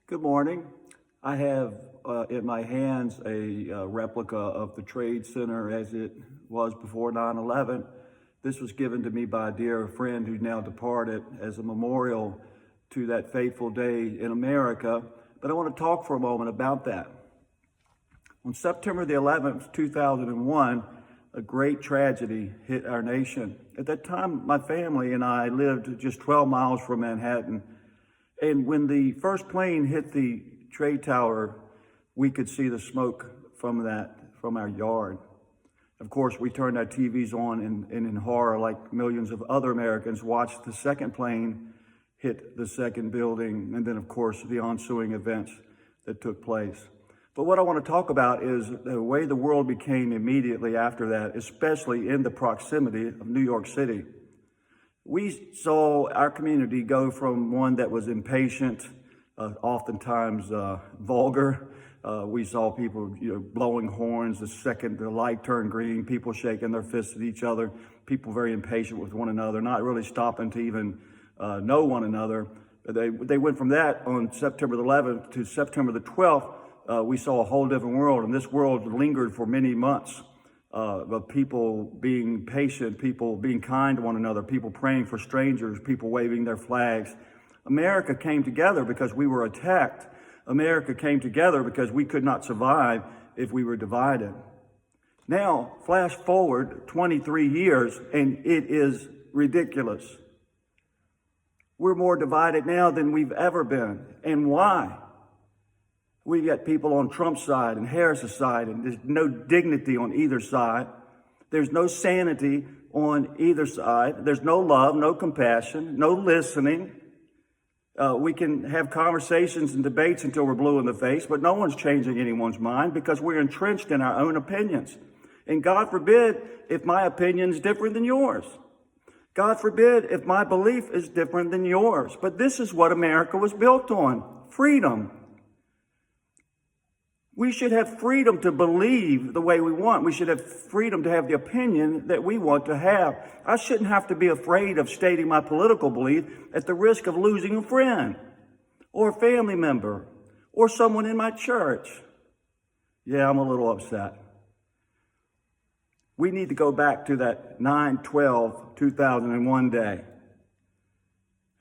Good morning. I have in my hands a replica of the Trade Center as it was before 9/11. This was given to me by a dear friend who's now departed as a memorial to that fateful day in America. But I want to talk for a moment about that. On September the 11th, 2001, a great tragedy hit our nation. At that time, my family and I lived just 12 miles from Manhattan. And when the first plane hit the trade tower, we could see the smoke from our yard. Of course, we turned our TVs on and in horror, like millions of other Americans, watched the second plane hit the second building, and then, of course, the ensuing events that took place. But what I want to talk about is the way the world became immediately after that, especially in the proximity of New York City. We saw our community go from one that was impatient, oftentimes vulgar. We saw people blowing horns the second the light turned green, people shaking their fists at each other, people very impatient with one another, not really stopping to even know one another. They went from that on September the 11th to September the 12th. We saw a whole different world, and this world lingered for many months. Of people being patient, people being kind to one another, people praying for strangers, people waving their flags. America came together because we were attacked. America came together because we could not survive if we were divided. Now, flash forward 23 years, and it is ridiculous. We're more divided now than we've ever been. And why? We've got people on Trump's side and Harris's side, and there's no dignity on either side. There's no sanity on either side. There's no love, no compassion, no listening. We can have conversations and debates until we're blue in the face, but no one's changing anyone's mind because we're entrenched in our own opinions. And God forbid if my opinion is different than yours. God forbid if my belief is different than yours. But this is what America was built on: freedom. We should have freedom to believe the way we want. We should have freedom to have the opinion that we want to have. I shouldn't have to be afraid of stating my political belief at the risk of losing a friend or a family member or someone in my church. Yeah, I'm a little upset. We need to go back to that 9/12/2001 day.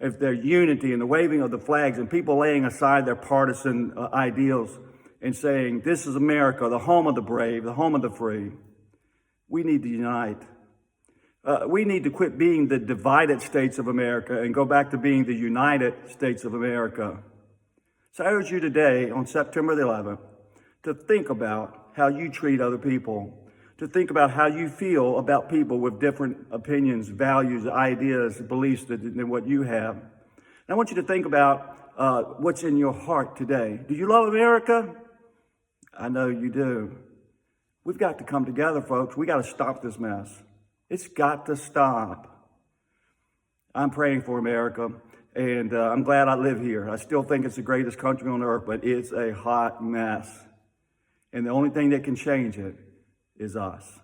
If there's unity and the waving of the flags and people laying aside their partisan ideals and saying, this is America, the home of the brave, the home of the free. We need to unite. We need to quit being the divided states of America and go back to being the United States of America. So I urge you today, on September the 11th, to think about how you treat other people, to think about how you feel about people with different opinions, values, ideas, beliefs than what you have. And I want you to think about what's in your heart today. Do you love America? I know you do. We've got to come together, folks. We got to stop this mess. It's got to stop. I'm praying for America, and I'm glad I live here. I still think it's the greatest country on earth, but it's a hot mess. And the only thing that can change it is us.